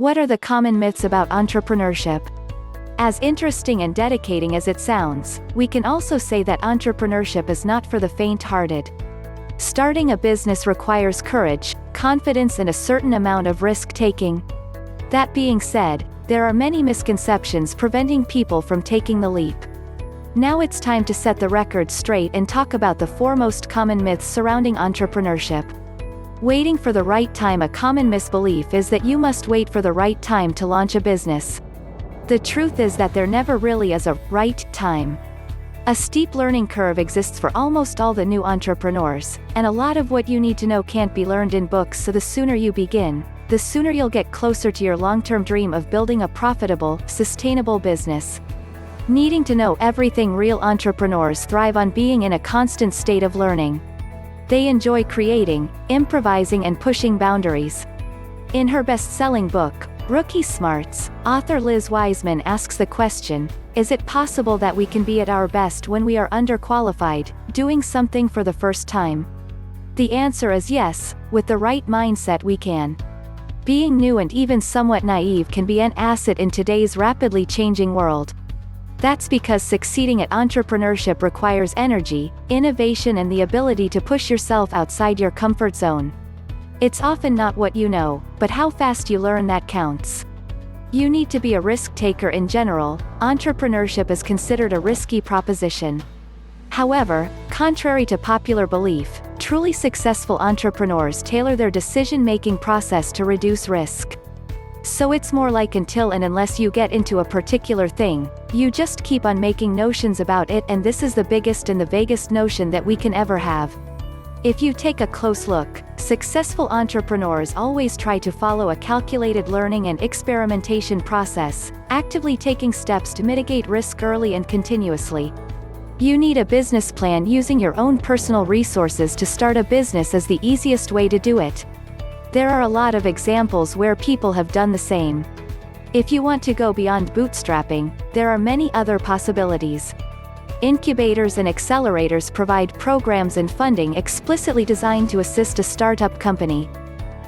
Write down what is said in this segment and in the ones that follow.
What are the common myths about entrepreneurship? As interesting and dedicating as it sounds, we can also say that entrepreneurship is not for the faint-hearted. Starting a business requires courage, confidence and a certain amount of risk-taking. That being said, there are many misconceptions preventing people from taking the leap. Now it's time to set the record straight and talk about the four most common myths surrounding entrepreneurship. Waiting for the right time. A common misbelief is that you must wait for the right time to launch a business. The truth is that there never really is a right time. A steep learning curve exists for almost all the new entrepreneurs, and a lot of what you need to know can't be learned in books, so the sooner you begin, the sooner you'll get closer to your long-term dream of building a profitable, sustainable business. Needing to know everything. Real entrepreneurs thrive on being in a constant state of learning. They enjoy creating, improvising and pushing boundaries. In her best-selling book, Rookie Smarts, author Liz Wiseman asks the question, is it possible that we can be at our best when we are underqualified, doing something for the first time? The answer is yes, with the right mindset we can. Being new and even somewhat naive can be an asset in today's rapidly changing world. That's because succeeding at entrepreneurship requires energy, innovation and the ability to push yourself outside your comfort zone. It's often not what you know, but how fast you learn that counts. You need to be a risk taker in general. Entrepreneurship is considered a risky proposition. However, contrary to popular belief, truly successful entrepreneurs tailor their decision-making process to reduce risk. So it's more like until and unless you get into a particular thing, you just keep on making notions about it, and this is the biggest and the vaguest notion that we can ever have. If you take a close look, successful entrepreneurs always try to follow a calculated learning and experimentation process, actively taking steps to mitigate risk early and continuously. You need a business plan. Using your own personal resources to start a business is the easiest way to do it. There are a lot of examples where people have done the same. If you want to go beyond bootstrapping, there are many other possibilities. Incubators and accelerators provide programs and funding explicitly designed to assist a startup company.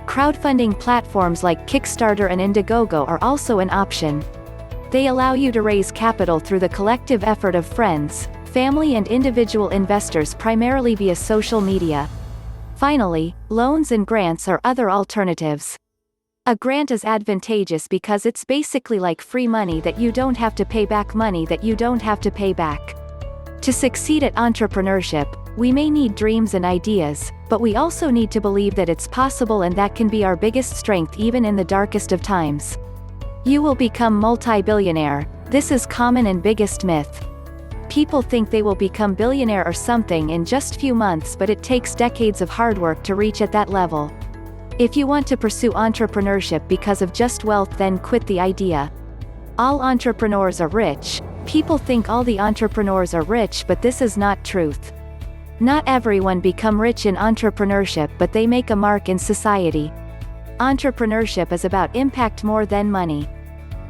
Crowdfunding platforms like Kickstarter and Indiegogo are also an option. They allow you to raise capital through the collective effort of friends, family and individual investors, primarily via social media. Finally, loans and grants are other alternatives. A grant is advantageous because it's basically like free money that you don't have to pay back, money that you don't have to pay back. To succeed at entrepreneurship, we may need dreams and ideas, but we also need to believe that it's possible, and that can be our biggest strength even in the darkest of times. You will become multi-billionaire. This is common and biggest myth. People think they will become billionaire or something in just few months, but it takes decades of hard work to reach at that level. If you want to pursue entrepreneurship because of just wealth, then quit the idea. All entrepreneurs are rich. People think all the entrepreneurs are rich, but this is not truth. Not everyone become rich in entrepreneurship, but they make a mark in society. Entrepreneurship is about impact more than money.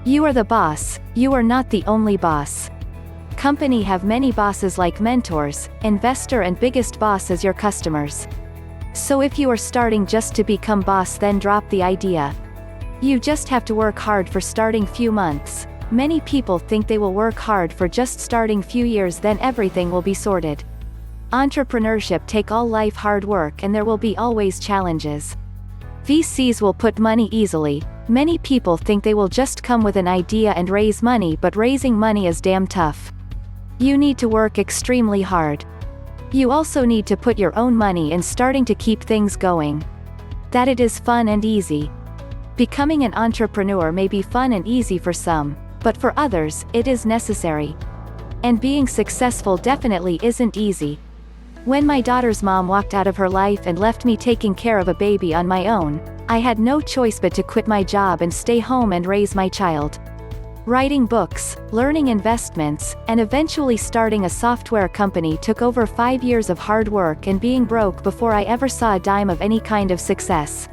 You are the boss, you are not the only boss. Company have many bosses like mentors, investor and biggest boss is your customers. So if you are starting just to become boss, then drop the idea. You just have to work hard for starting few months. Many people think they will work hard for just starting few years, then everything will be sorted. Entrepreneurship take all life hard work, and there will be always challenges. VCs will put money easily. Many people think they will just come with an idea and raise money, but raising money is damn tough. You need to work extremely hard. You also need to put your own money in starting to keep things going. That it is fun and easy. Becoming an entrepreneur may be fun and easy for some, but for others, it is necessary. And being successful definitely isn't easy. When my daughter's mom walked out of her life and left me taking care of a baby on my own, I had no choice but to quit my job and stay home and raise my child. Writing books, learning investments, and eventually starting a software company took over 5 years of hard work and being broke before I ever saw a dime of any kind of success.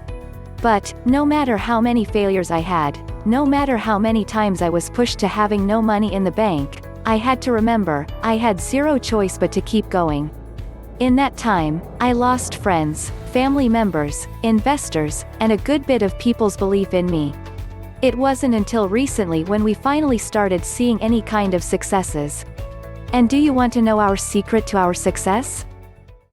But, no matter how many failures I had, no matter how many times I was pushed to having no money in the bank, I had to remember, I had zero choice but to keep going. In that time, I lost friends, family members, investors, and a good bit of people's belief in me. It wasn't until recently when we finally started seeing any kind of successes. And do you want to know our secret to our success?